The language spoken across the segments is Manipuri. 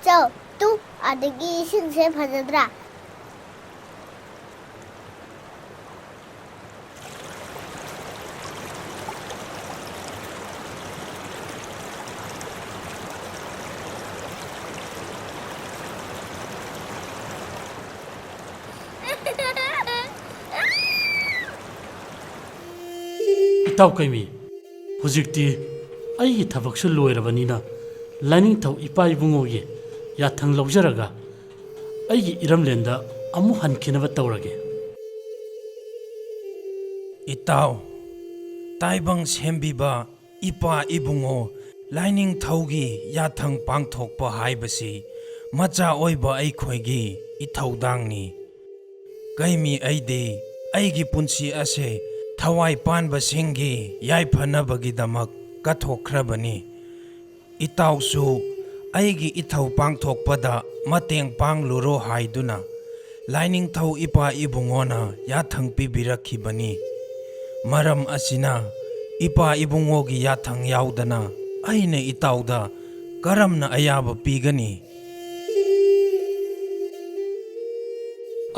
ꯆꯧ ꯇꯨ ꯑꯗꯒꯤ ꯏꯁꯤꯡꯁꯦ ꯐꯖꯗ꯭ꯔꯥ ꯏꯇꯥꯎ ꯀꯩꯃꯤ ꯍꯧꯖꯤꯛꯇꯤ ꯑꯩꯒꯤ ꯊꯕꯛꯁꯨ ꯂꯣꯏꯔꯕꯅꯤꯅ ꯂꯥꯏꯅꯤꯡꯊꯧ ꯏꯄꯥ ꯏꯕꯨꯡꯉꯣꯒꯤ ꯌꯥꯊꯪ ꯂꯧꯖꯔꯒ ꯑꯩꯒꯤ ꯏꯔꯝꯂꯦꯟꯗ ꯑꯃꯨꯛ ꯍꯟꯈꯤꯅꯕ ꯇꯧꯔꯒꯦ ꯏꯇꯥꯎ ꯇꯥꯏꯕꯪ ꯁꯦꯝꯕꯤꯕ ꯏꯄꯥ ꯏꯕꯨꯡꯉꯣ ꯂꯥꯏꯅꯤꯡꯊꯧꯒꯤ ꯌꯥꯊꯪ ꯄꯥꯡꯊꯣꯛꯄ ꯍꯥꯏꯕꯁꯤ ꯃꯆꯥ ꯑꯣꯏꯕ ꯑꯩꯈꯣꯏꯒꯤ ꯏꯊꯧꯗꯥꯡꯅꯤ ꯀꯩꯃꯤ ꯑꯩꯗꯤ ꯑꯩꯒꯤ ꯄꯨꯟꯁꯤ ꯑꯁꯦ ꯊꯋꯥꯏ ꯄꯥꯟꯕꯁꯤꯡꯒꯤ ꯌꯥꯏꯐꯅꯕꯒꯤꯗꯃꯛ ꯀꯠꯊꯣꯛꯈ꯭ꯔꯕꯅꯤ ꯏꯇꯥꯎꯁꯨ ꯑꯩꯒꯤ ꯏꯊꯧ ꯄꯥꯡꯊꯣꯛꯄꯗ ꯃꯇꯦꯡ ꯄꯥꯡꯂꯨꯔꯣ ꯍꯥꯏꯗꯨꯅ ꯂꯥꯏꯅꯤꯡꯊꯧ ꯏꯄꯥ ꯏꯕꯨꯡꯉꯣꯅ ꯌꯥꯊꯪ ꯄꯤꯕꯤꯔꯛꯈꯤꯕꯅꯤ ꯃꯔꯝ ꯑꯁꯤꯅ ꯏꯄꯥ ꯏꯕꯨꯡꯉꯣꯒꯤ ꯌꯥꯊꯪ ꯌꯥꯎꯗꯅ ꯑꯩꯅ ꯏꯇꯥꯎꯗ ꯀꯔꯝꯅ ꯑꯌꯥꯕ ꯄꯤꯒꯅꯤ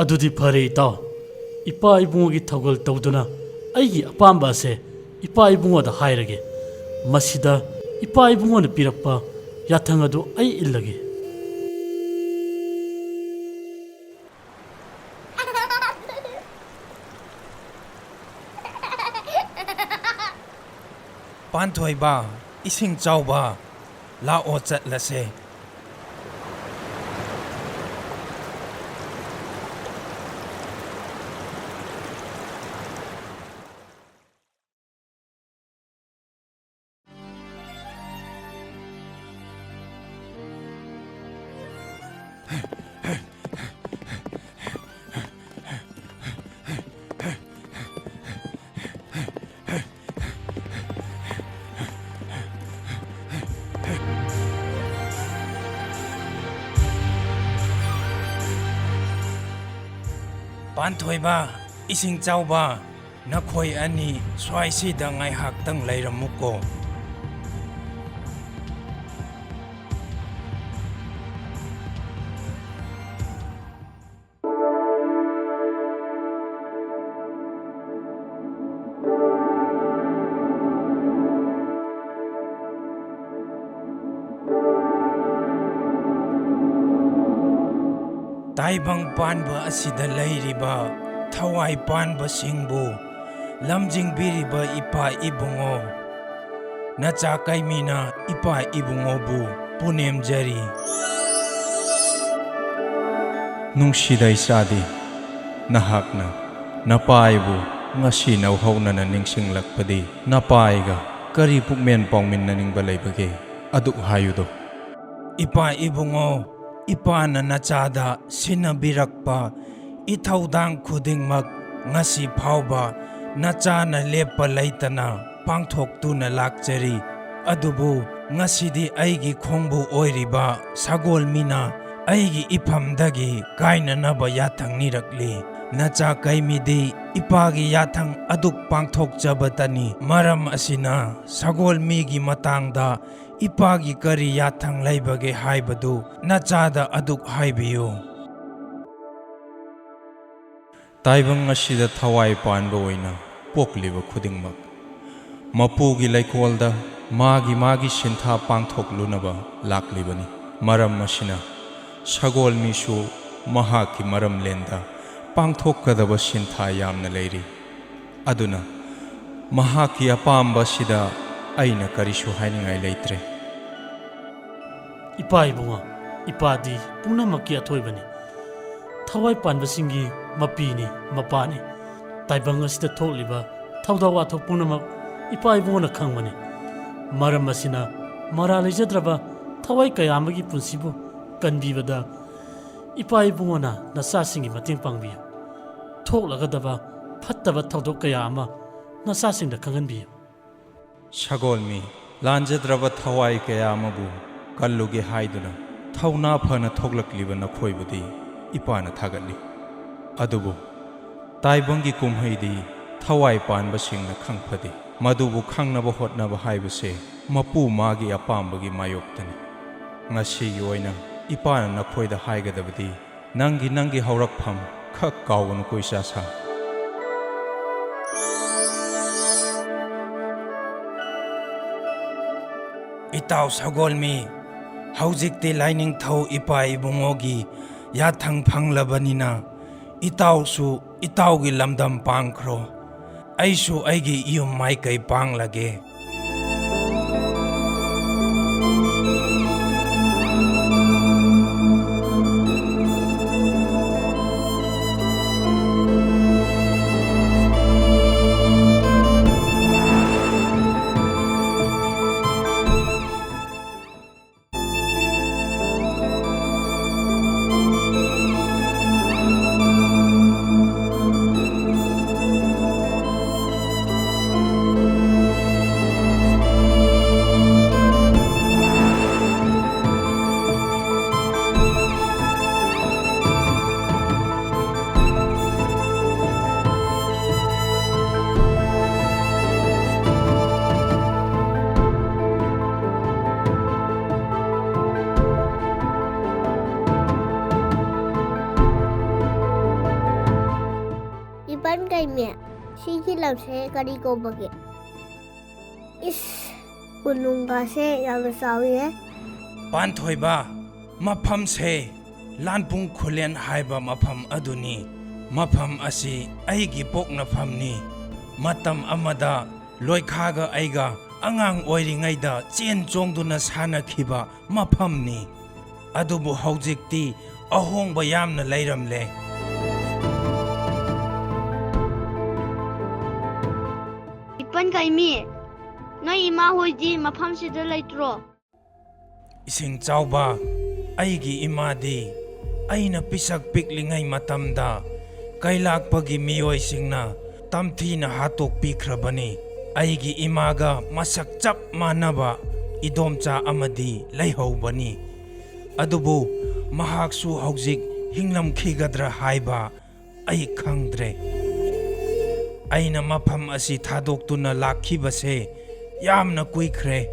ꯑꯗꯨꯗꯤ ꯐꯔꯦ ꯏꯇꯥꯎ ꯏꯄꯥ ꯏꯕꯨꯡꯉꯣꯒꯤ ꯊꯧꯒꯜ ꯇꯧꯗꯨꯅ ꯑꯩꯒꯤ ꯑꯄꯥꯝꯕ ꯑꯁꯦ ꯏꯄꯥ ꯏꯕꯨꯡꯉꯣꯗ ꯍꯥꯏꯔꯒꯦ ꯃꯁꯤꯗ ꯏꯄꯥ ꯏꯕꯨꯡꯉꯣꯅ ꯄꯤꯔꯛꯄ ꯌꯥꯊꯪ ꯑꯗꯨ ꯑꯩ ꯏꯜꯂꯒꯦ ꯄꯥꯟꯊꯣꯏꯕ ꯏꯁꯤꯡ ꯆꯥꯎꯕ ꯂꯥꯛꯑꯣ ꯆꯠꯂꯁꯦ ꯄꯥꯟꯊꯣꯏꯕ ꯏꯁꯤꯡ ꯆꯥꯎꯕ ꯅꯈꯣꯏ ꯑꯅꯤ ꯁ꯭ꯋꯥꯏꯁꯤꯗ ꯉꯥꯏꯍꯥꯛꯇꯪ ꯂꯩꯔꯝꯃꯨꯀꯣ ꯇꯥꯏꯕꯪ ꯄꯥꯟꯕ ꯑꯁꯤꯗ ꯂꯩꯔꯤꯕ ꯊꯋꯥꯏ ꯄꯥꯟꯕꯁꯤꯡꯕꯨ ꯂꯝꯖꯤꯡꯕꯤꯔꯤꯕ ꯏꯄꯥ ꯏꯕꯨꯡꯉꯣ ꯅꯆꯥ ꯀꯩꯃꯤꯅ ꯏꯄꯥ ꯏꯕꯨꯡꯉꯣꯕꯨ ꯄꯨꯅꯦꯝꯖꯔꯤ ꯅꯨꯡꯁꯤꯗ ꯏꯆꯥꯗꯤ ꯅꯍꯥꯛꯅ ꯅꯄꯥꯏꯕꯨ ꯉꯁꯤ ꯅꯧꯍꯧꯅꯅ ꯅꯤꯡꯁꯤꯡꯂꯛꯄꯗꯤ ꯅꯄꯥꯏꯒ ꯀꯔꯤ ꯄꯨꯛꯃꯦꯟ ꯄꯥꯎꯃꯤꯟꯅꯅꯤꯡꯕ ꯂꯩꯕꯒꯦ ꯑꯗꯨ ꯍꯥꯏꯌꯨꯗꯣ ꯏꯄꯥ ꯏꯕꯨꯡꯉꯣ ꯏꯄꯥꯅ ꯅꯆꯥꯗ ꯁꯤꯟꯅꯕꯤꯔꯛꯄ ꯏꯊꯧꯗꯥꯡ ꯈꯨꯗꯤꯡꯃꯛ ꯉꯁꯤ ꯐꯥꯎꯕ ꯅꯆꯥꯅ ꯂꯦꯞꯄ ꯂꯩꯇꯅ ꯄꯥꯡꯊꯣꯛꯇꯨꯅ ꯂꯥꯛꯆꯔꯤ ꯑꯗꯨꯕꯨ ꯉꯁꯤꯗꯤ ꯑꯩꯒꯤ ꯈꯣꯡꯕꯨ ꯑꯣꯏꯔꯤꯕ ꯁꯒꯣꯜꯃꯤꯅ ꯑꯩꯒꯤ ꯏꯐꯝꯗꯒꯤ ꯀꯥꯏꯅꯅꯕ ꯌꯥꯊꯪ ꯅꯤꯔꯛꯂꯤ ꯅꯆꯥ ꯀꯩꯃꯤꯗꯤ ꯏꯄꯥꯒꯤ ꯌꯥꯊꯪ ꯑꯗꯨꯛ ꯄꯥꯡꯊꯣꯛꯆꯕꯇꯅꯤ ꯃꯔꯝ ꯑꯁꯤꯅ ꯁꯒꯣꯜꯃꯤꯒꯤ ꯃꯇꯥꯡꯗ ꯏꯄꯥꯒꯤ ꯀꯔꯤ ꯌꯥꯊꯪ ꯂꯩꯕꯒꯦ ꯍꯥꯏꯕꯗꯨ ꯅꯆꯥꯗ ꯑꯗꯨꯛ ꯍꯥꯏꯕꯤꯌꯨ ꯇꯥꯏꯕꯪ ꯑꯁꯤꯗ ꯊꯋꯥꯏ ꯄꯥꯟꯕ ꯑꯣꯏꯅ ꯄꯣꯛꯂꯤꯕ ꯈꯨꯗꯤꯡꯃꯛ ꯃꯄꯨꯒꯤ ꯂꯩꯀꯣꯜꯗ ꯃꯥꯒꯤ ꯁꯤꯟꯊꯥ ꯄꯥꯡꯊꯣꯛꯂꯨꯅꯕ ꯂꯥꯛꯂꯤꯕꯅꯤ ꯃꯔꯝ ꯑꯁꯤꯅ ꯁꯒꯣꯜꯃꯤꯁꯨ ꯃꯍꯥꯛꯀꯤ ꯃꯔꯝꯂꯦꯟꯗ ꯄꯥꯡꯊꯣꯛꯀꯗꯕ ꯁꯤꯟꯊꯥ ꯌꯥꯝꯅ ꯂꯩꯔꯤ ꯑꯗꯨꯅ ꯃꯍꯥꯛꯀꯤ ꯑꯄꯥꯝꯕꯁꯤꯗ ꯑꯩꯅ ꯀꯔꯤꯁꯨ ꯍꯥꯏꯅꯤꯡꯉꯥꯏ ꯂꯩꯇ꯭ꯔꯦ ꯏꯄꯥ ꯏꯕꯨꯡꯉꯣ ꯏꯄꯥꯗꯤ ꯄꯨꯝꯅꯃꯛꯀꯤ ꯑꯊꯣꯏꯕꯅꯤ ꯊꯋꯥꯏ ꯄꯥꯟꯕꯁꯤꯡꯒꯤ ꯃꯄꯤꯅꯤ ꯃꯄꯥꯅꯤ ꯇꯥꯏꯕꯪ ꯑꯁꯤꯗ ꯊꯣꯛꯂꯤꯕ ꯊꯧꯗꯣꯛ ꯋꯥꯊꯣꯛ ꯄꯨꯝꯅꯃꯛ ꯏꯄꯥ ꯏꯕꯨꯡꯉꯣꯅ ꯈꯪꯕꯅꯤ ꯃꯔꯝ ꯑꯁꯤꯅ ꯃꯔꯥ ꯂꯩꯖꯗ꯭ꯔꯕ ꯊꯋꯥꯏ ꯀꯌꯥ ꯑꯃꯒꯤ ꯄꯨꯟꯁꯤꯕꯨ ꯀꯟꯕꯤꯕꯗ ꯏꯄꯥ ꯏꯕꯨꯡꯉꯣꯅ ꯅꯆꯥꯁꯤꯡꯒꯤ ꯃꯇꯦꯡ ꯄꯥꯡꯕꯤꯌꯨ ꯊꯣꯛꯂꯒꯗꯕ ꯐꯠꯇꯕ ꯊꯧꯗꯣꯛ ꯀꯌꯥ ꯑꯃ ꯅꯆꯥꯁꯤꯡꯗ ꯈꯪꯍꯟꯕꯤꯌꯨ ꯁꯒꯣꯜꯃꯤ ꯂꯥꯟꯖꯗ꯭ꯔꯕ ꯊꯋꯥꯏ ꯀꯌꯥ ꯑꯃꯕꯨ ꯀꯜꯂꯨꯒꯦ ꯍꯥꯏꯗꯨꯅ ꯊꯧꯅꯥ ꯐꯅ ꯊꯣꯛꯂꯛꯂꯤꯕ ꯅꯈꯣꯏꯕꯨꯗꯤ ꯏꯄꯥꯅ ꯊꯥꯒꯠꯂꯤ ꯑꯗꯨꯕꯨ ꯇꯥꯏꯕꯪꯒꯤ ꯀꯨꯝꯍꯩꯗꯤ ꯊꯋꯥꯏ ꯄꯥꯟꯕꯁꯤꯡꯅ ꯈꯪꯐꯗꯦ ꯃꯗꯨꯕꯨ ꯈꯪꯅꯕ ꯍꯣꯠꯅꯕ ꯍꯥꯏꯕꯁꯦ ꯃꯄꯨ ꯃꯥꯒꯤ ꯑꯄꯥꯝꯕꯒꯤ ꯃꯥꯌꯣꯛꯇꯅꯤ ꯉꯁꯤꯒꯤ ꯑꯣꯏꯅ ipana nakhoida haigadabadi nangi haurakpham khak kawganu koisa sa Itaw sagolmi haujikti lining thau ipa ibungogi yathang phanglabanina itaw su itaw gi lamdam pangkhro aisu aigi iyum mai kai panglage Iban Keimi sigi lamse kari ko bage is ununga se yang sawi Panthoiba mafam se lanpung khulen haiba mafam aduni mafam asi aigi pokna famni matam amada loikhaga aiga angang oiringaida chen chongduna sanakhiba mafamni adubu haujikti ahongba yamna leiramle Ipan Keimi noi ima hoidi mafam sida leitro Ising chawba aigi imadi aina pisak piklingai matamda kailakpagi miyoi singna tamthina hatok pikhrabani aigi imaga masak chap manaba idomcha amadi leihobani adubu mahaksu haujik hinglam khigadra haiba ai khangdre aina mafam asi thadoktuna lakhibase yamna kuikhre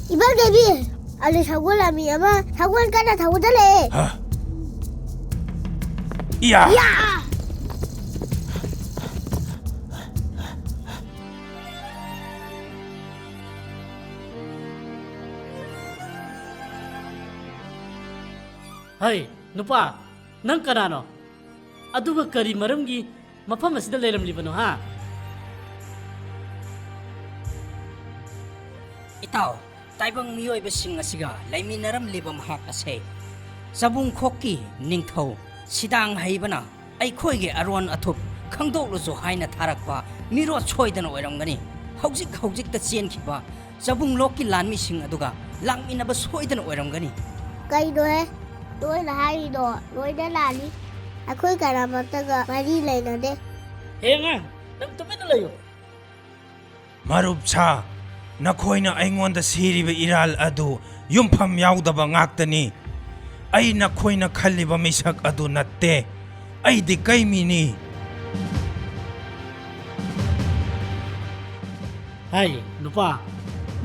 Iban Keimi ale sagol ami ama sagol kana thawdale ha ya Hai, nupa, nang kanano? Aduga kari maramgi mafam asida leiramlibano ha? Itaw, taibang miyoybasing asiga laiminaram libam hak ase. Sabung khoki ningthaw sidang haibana ai khoige aron athup khangdoklusu haina tharakpa miro choidana oiramgani. Haujik ta chenkhiba sabung lokki lanmi sing aduga langminaba soidana oiramgani. kai do he doi la hai do doi da lali akhoi karamataga mari leina de Henga, nang tumena layo. marup cha nakhoina aingonda siriba iral adu yumpham yaudaba ngaktani ai nakhoina khalliba misak adu natte ai di Keimi ni Hai, nupa,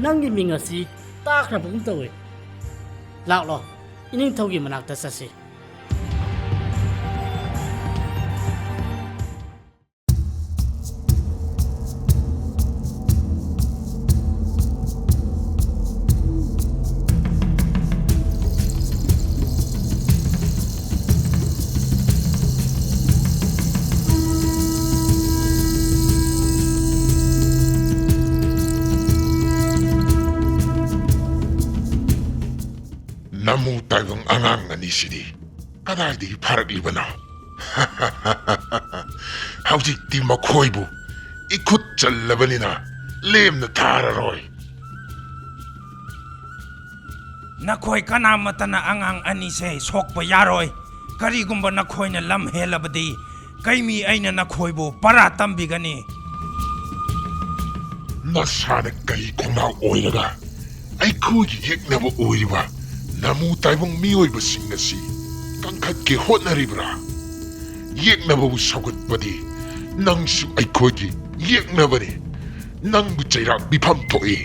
nangi mingasi takrabung tawe. Laklo, ining tawgi manakta sasi. Namu taibang angang na ni sidi. Kadai di parak libana. Haujik ti makhoibu. Ikut chalabanina. Lem na tararoy. Nakhoi kanamatana angang ani se sokpa yaroi. Karigumba nakhoi na lam helabadi. Keimi aina nakhoi bu para tambigani. Nasana kari kongna oiraga. Aikugi yeknaba oiriba. Namu taibong miyoiba singnasi. Kangkat ke hotnaribra. Yeknaba bu sagut badi. Nangsu aikugi yeknabani. Nangbu chairak bipam to'i.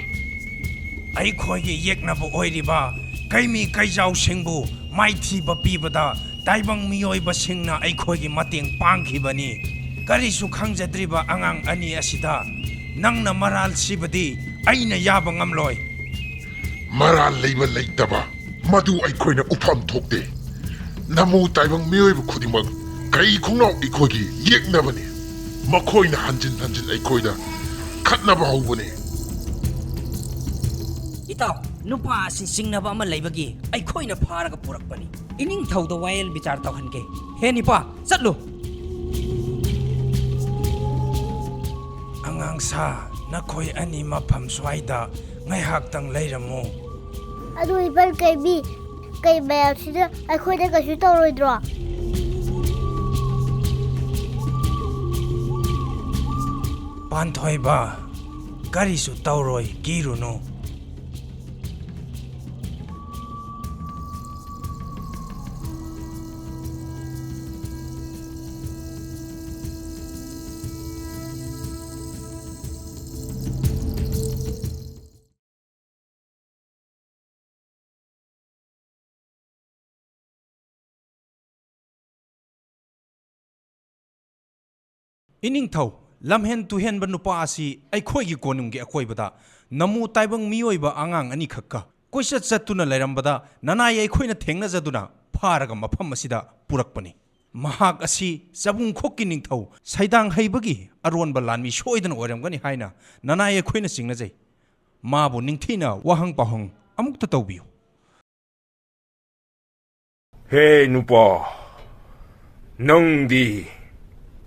Aikugi yeknaba oiriba. Keimi kaijau singbu maithi bapibada. Taibang miyoiba singna aikugi mating pangkibani. Karisu khangjadriba angang ani asida. Nangna maral sibadi aina yaba ngamloi. Maral leiba leitaba. Madu aikoina upam thokte. Namu taibang miyoiba khudimang kai khungnau aikogi yeknabani. Makoina hanjin aikoida khatnaba hawbani. Itaw, nupa si singnaba ama laibagi aikoina pharaga purakpani. Ining thauda wael bichar tawhanke. He nipa, satlu. Angang sa nakhoi ani mafam swaida ngaihaktang leiramu. Adu Ipan Keimi, kay mayam sida aikoida kasu tawroidro. Panthoi ba karisu tawroi kirunu. Ining thau lamhen tu hen ban nupa asi aikhoi gi konum gi akhoi bada namu taibang mioi ba angang ani khakka koisat satuna lairam bada nanai aikhoi na thengna jaduna pharaga mafam asida purakpani mahak asi sabung khokki ning thau saidang heibagi aron ba lanmi soidan oram gani haina nanai aikhoi na singna jai mabu ningthina wahang pahong amukta tawbiu Hey nupa nangdi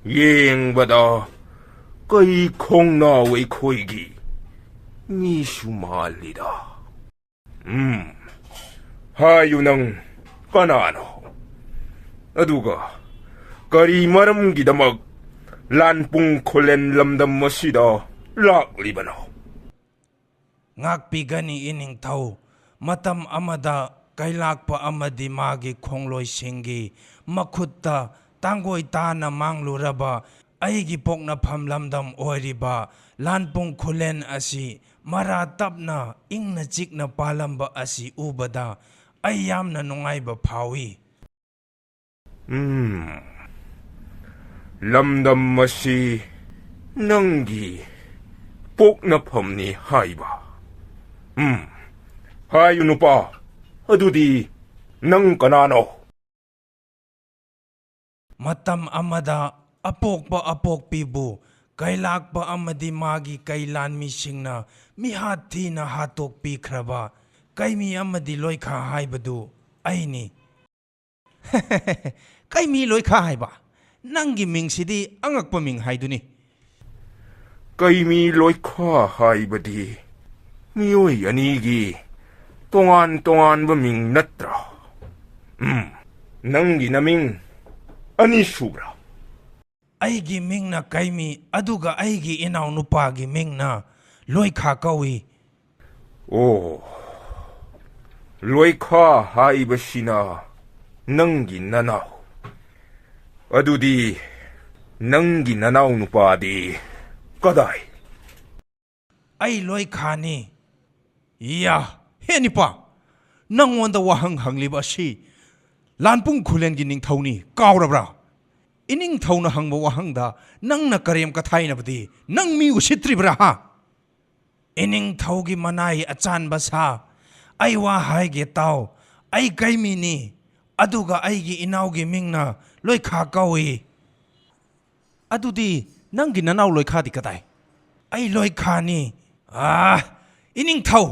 yengbada kai khongna wei khoigi ni sumalida hayu nang kanano aduga kari maram gidamak lanpung kholen lamdam masida laklibano Ngakpigani ining thau matam amada kailakpa amadi magi khongloi singi makhutta tangoi tana mangluraba aigi pokna phamlamdam oiriba lanpung khulen asi mara tapna ingna chikna palamba asi ubada ai yamna nungaiba phawi lamdam masi nangi pokna phamni haiba hayu nupa adudi nang kanano matam amada apokpa apokpibu kailakpa amadi magi kailan misingna mihathina hatokpi khraba kaimi amadi loikha haibadu aini kaimi loikha haiba nangi mingsidi angakpa ming haiduni kaimi loikha haibadi mioi anigi tongan ba ming natra nangi naming ani subra aigi mingna kaimi aduga aigi inaw nupagi mingna loikha kawi loikha haibashina nangi nanaw adudi nangi nanaw nupadi kadai ai loikha ni ya he nipa nangwanda wahang hangliba si lanpung khulen gi ning thauni kawrabra ining thauna hangba wahangda nangna karem ka thaina badi nang mi usitribra ha ining thaugi manai achan basa ai wa haige taw ai kaimi ni aduga aigi inawgi mingna loikha kawi adudi nangi nanaw loikha di kadai ai loikha ni ining thau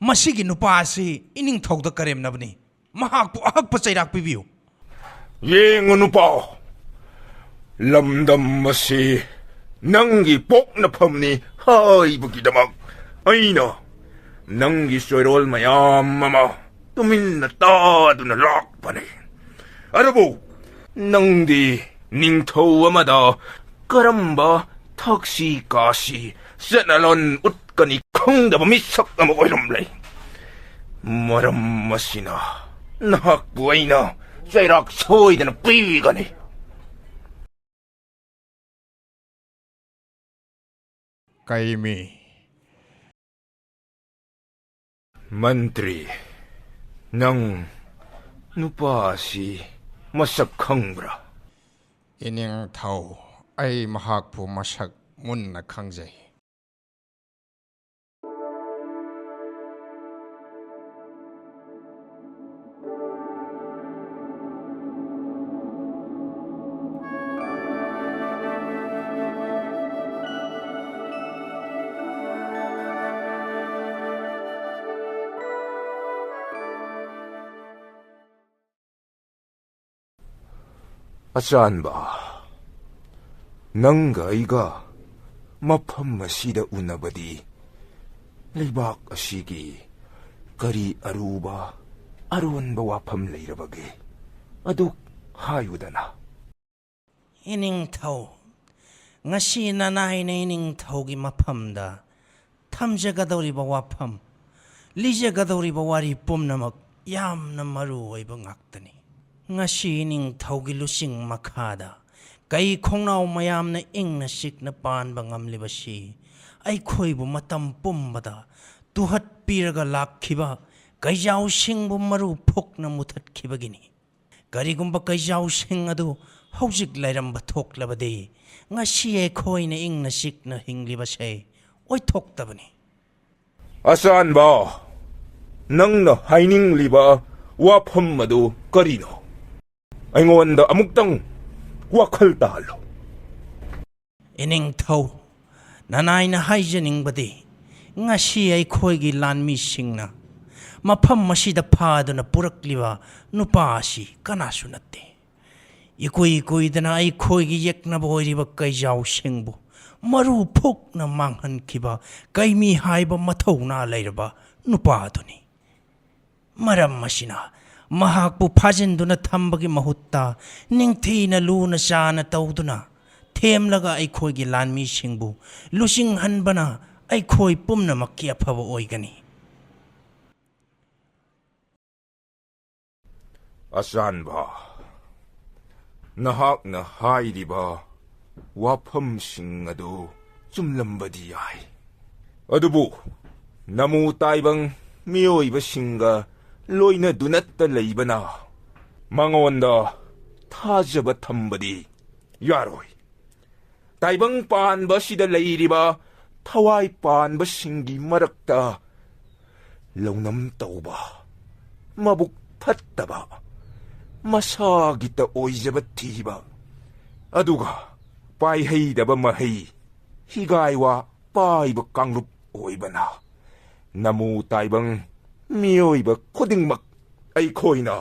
masigi nupa asi ining thauda karem nabni mahakpu ahakpa chairak pibiu yengu nupa lamdam masi nangi pokna phamni haibugidamak aina nangi soirol mayam mama tumin na tado na lakpani. Arabo, nang di ning thaw amada karamba taksi kasi sanalon utkani kongdaba misak na makoyramlay. Maram masina nakakbuhay na sa irak soy na napiwigani. Keimi. Mantri, nang nupa si masakhangbra. Ining thau ay mahakpu masak mun na khangjay. Asaan ba? Nangga iga mapam masida unabadi leibak asigi kari aruba aruan ba wapam leirabagi aduk hayudana. Ining thau ngasi nanay na ining thau gi maphamda thamjagadawriba wafam lijagadawriba wari pumnamak yamna maru oiba ngaktani. Ngasi ining thau gi lusing makhada kai khongnau mayamna ingna sikna panba ngamlibasi aikhoi-bu matam pumbada tuhat piraga lakhiba kaijau singbu maru phokna muthatkibagini. Karigumba kaijau sing adu hojik lairamba thoklabadi ngasi aikhoi-na ingna sikna hinglibase oithoktabani. Asaan ba? Nangna haining liba wapam madu karino. Aingonda amuktang wakal talo. Ining thau nanay na haijaningbadi ngasi aikhoi-gi lanmi singna mafam masida phaduna purakliba nupa asi kanasu natte. Ikoi-ikoidana aikhoi-gi yeknaba oiriba kaijau singbu maru phokna manghankiba Keimi haiba mathauna leiraba nupa aduni. Maram masina mahakpu phajinduna thambagi mahutta ningthina luna chana tawduna themlaga aikhoi-gi lanmi singbu lusing hanbana aikhoi pumnamakki afaba oigani. Asaan ba? Nahak na hairiba wapam sing adu sumlambadi ay. Adubu, namu taibang miyoiba singa loina dunatta leibana mangonda thajaba thambadi yaroi. Taibang panba sida leiriba thawai panba singi marakta launam tauba mabuk phattaba masagita oijaba thiba aduga paiheidaba mahei higaiwa paiba kanglup oibana namu taibang miyoiba khudingmak aikhoina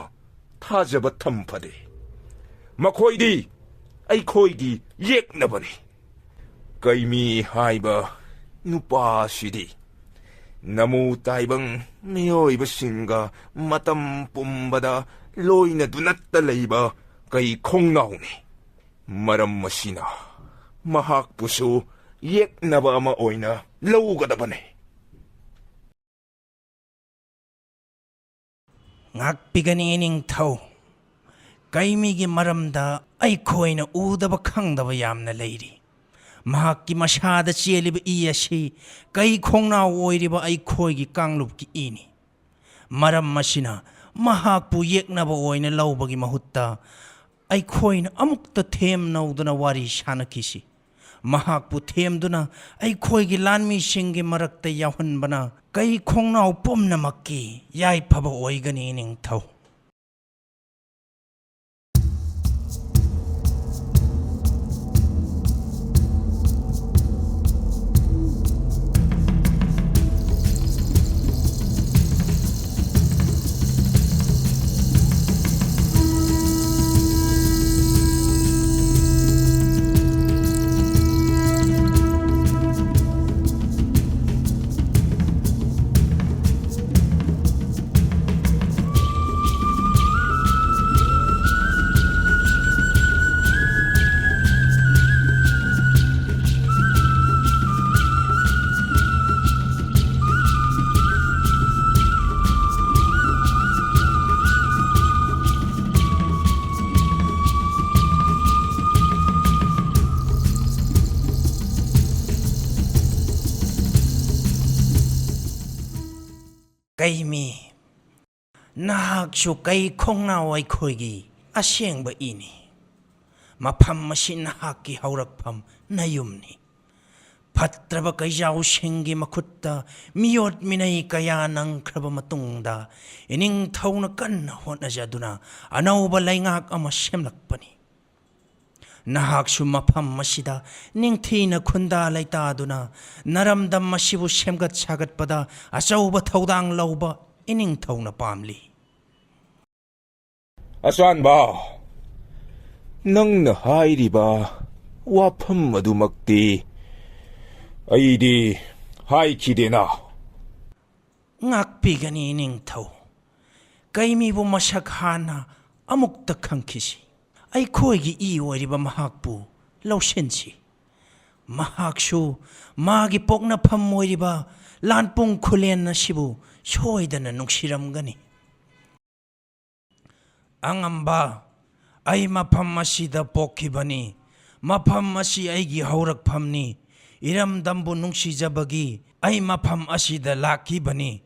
thajaba thamphade makhoidi aikhoigi yeknabani. Keimi haiba nupa sidi namu taibang miyoiba singa matam pumbada loina dunatta leiba kai khongnauni. Maram masina mahakpusu yeknaba ama oina laugadabane. Ngakpigani ining thau Keimi-gi maramda aikhoi-na udaba khangdaba yamna leiri. Mahakki masada cheliba i asi kai khongnau oiriba aikhoi-gi kanglupki ini. Maram masina mahakpu yeknaba oina laubagi mahutta aikhoi-na amukta them nauduna wari sanakisi. Mahakpu themduna aikhoi-gi lanmi singgi marakta yauhanbana kai khongnau pumnamakki yaifaba oigani ining thau. Keimi, nahaksu kay khongnau aikoigi asengba ini. Mafam masi nahakki haurakpham nayumni. Phatraba kaijau singgi makhutta miyot minai kaya nangkraba matungda ining thauna kanna hotnajaduna anauba laingak ama semlakpani. Nahaksu mafam masida ningthina khunda laitaduna naramdam masibu semgat sagatpada achauba thaudang lauba ining thauna pamli. Asanba, nangna hairiba wafam adumakti aidi haikidena. Ngakpigani ining thau. Keimi bu masak hana amukta khangkisi. Aikoigi I oiriba mahakpu lausensi. Mahaksu magi pokna pham oiriba lanpung khulen na sibu soidana nungsiramgani. Angamba ai mafam masida pokhibani. Mafam masi aigi haurakphamni. Iramdambu nungsijabagi ai mafam asida lakibani.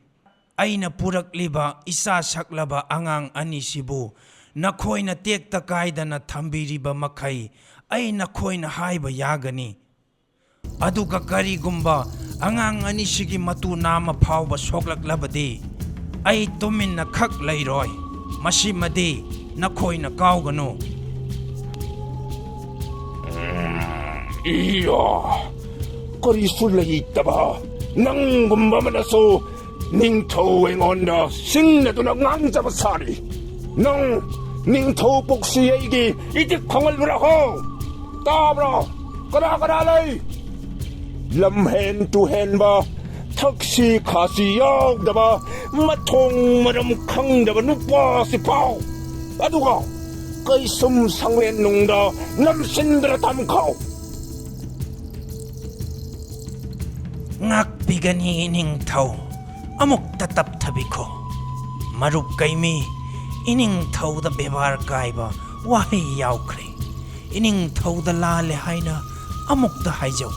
Aina purakliba isa saklaba angang anisibu nakhoina tekta kaidana thambiriba makai ai nakhoina haiba yagani. Aduga karigumba angang anisigi matu nama phawba soklaklabadi ai tuminna khak lairoi. Masimadi nakhoina kaugano. Iya, karisulay taba nang gumbamanaso ning towing on the sing na tunang nganjabasari. Nang ning tow poksiyegi itik kongal muraho. Tabra, karakaralay. Lamhen to hen ba. Taxi kasi yaw daba matong maram kang daba nupa si pao. Aduga, kay sumsangwen nung da namsindra tamkaw. Ngakpigani ining thau amuk tatap thabiko. Marup Keimi ining thau da bebar kaiba wahi yaukre. Ining thau da lale haina amuk da haijau.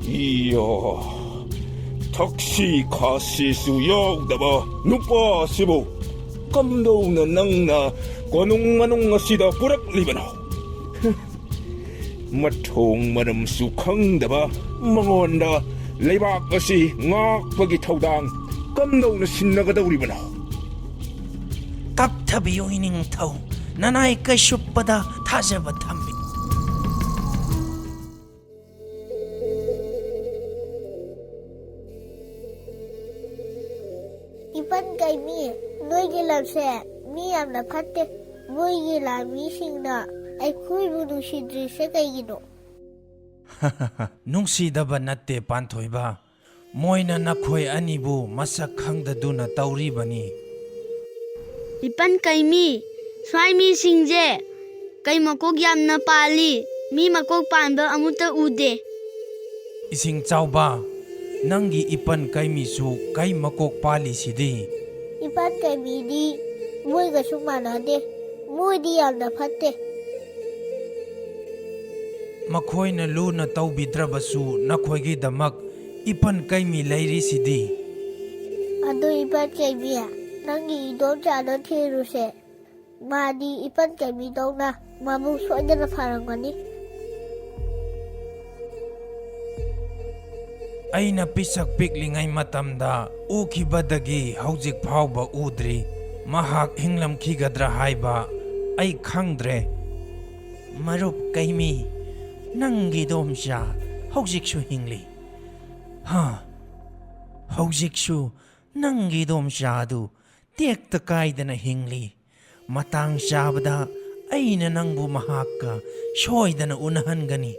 Iya, taksi kasi suyog daba nupa sibo. Kamdaw na nang na kanung-anong asida purak libana. Matong manam sukang daba mangonda laybak kasi ngak pagi tawdang kamdaw na sinagadaw libana. Taptabiyo ining thau nanay kay suppada thajaba thambi. Ipan Keimi, noigi lamse mi yamna phatte moigi lami singna aikoibu nungsidrise kaigino. Nungsidaba natte panthoiba moina nakhoi anibu masak khangdaduna tauribani. Ipan Keimi, swai mi singje kai makok yamna pali mi makok panba amuta ude. Ising chauba nangi ipan Keimi su kai makok pali sidi. Ipan Keimi di moiga sumanade moidi yamna phatte. Makhoina luna taubidrabasu nakhoigi damak ipan Keimi leiri sidi. Ado Ipan Keimi nangi idon chana thiruse. Madi Ipan Keimi dongna mamu soidana pharangani. Aina pisak piklingai matamda ukibadagi haujik phawba udri mahak hinglam khigadra haiba ai khangdre. Marup Keimi nangi domsha haujiksu hingli. Haujiksu nangi domsha adu tekta kaidana hingli. Matang shabada aina nangbu mahakka soidana unahangani.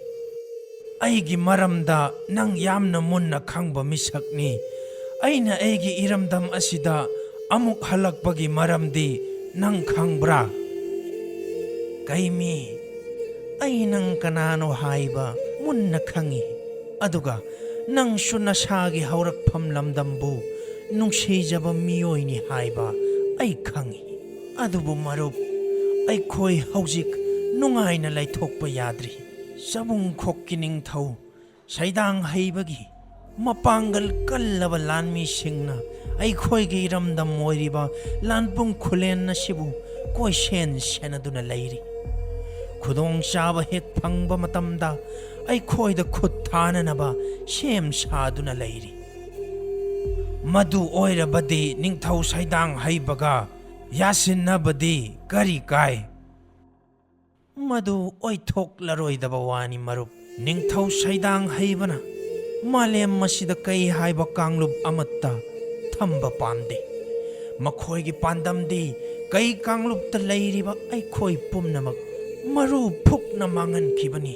Aigi maramda nang yamna munna khangba misakni. Aina aigi iramdam asida amuk halakpagi maramdi nang khangbra. Keimi, ay nang kanano haiba munna khangi. Aduga nang sunasagi haurakpham lamdambu nungsijaba miyoy ni haiba ay khangi. Adubu marup ay khoi haujik nungay na laythokpa yadri. ꯆꯕꯨꯡ ꯈꯣꯛꯀꯤ ꯅꯤꯡꯊꯧ ꯁꯩꯗꯥꯡ ꯍꯩꯕꯒꯤ ꯃꯄꯥꯡꯒꯜ ꯀꯜꯂꯕ ꯂꯥꯟꯃꯤꯁꯤꯡꯅ ꯑꯩꯈꯣꯏꯒꯤ ꯏꯔꯝꯗꯝ ꯑꯣꯏꯔꯤꯕ ꯂꯥꯟꯄꯨꯡ ꯈꯨꯂꯦꯟ ꯑꯁꯤꯕꯨ ꯀꯣꯏꯁꯦꯟ ꯁꯦꯟꯅꯗꯨꯅ ꯂꯩꯔꯤ ꯈꯨꯗꯣꯡꯆꯥꯕ ꯍꯦꯛ ꯐꯪꯕ ꯃꯇꯝꯗ ꯑꯩꯈꯣꯏꯗ ꯈꯨꯠ ꯊꯥꯅꯅꯕ ꯁꯦꯝ ꯁꯥꯗꯨꯅ ꯂꯩꯔꯤ ꯃꯗꯨ ꯑꯣꯏꯔꯕꯗꯤ ꯅꯤꯡꯊꯧ ꯁꯩꯗꯥꯡ ꯍꯩꯕꯒ ꯌꯥꯁꯤꯟꯅꯕꯗꯤ ꯀꯔꯤ ꯀꯥꯏ ꯃꯗꯨ ꯑꯣꯏꯊꯣꯛꯂꯔꯣꯏꯗꯕ ꯋꯥꯅꯤ ꯃꯔꯨꯞ ꯅꯤꯡꯊꯧ ꯁꯩꯗꯥꯡ ꯍꯩꯕꯅ ꯃꯥꯂꯦꯝ ꯑꯁꯤꯗ ꯀꯩ ꯍꯥꯏꯕ ꯀꯥꯡꯂꯨꯞ ꯑꯃꯠꯇ ꯊꯝꯕ ꯄꯥꯝꯗꯦ ꯃꯈꯣꯏꯒꯤ ꯄꯥꯟꯗꯝꯗꯤ ꯀꯩ ꯀꯥꯡꯂꯨꯞꯇ ꯂꯩꯔꯤꯕ ꯑꯩꯈꯣꯏ ꯄꯨꯝꯅꯃꯛ ꯃꯔꯨ ꯐꯨꯛꯅ ꯃꯥꯡꯍꯟꯈꯤꯕꯅꯤ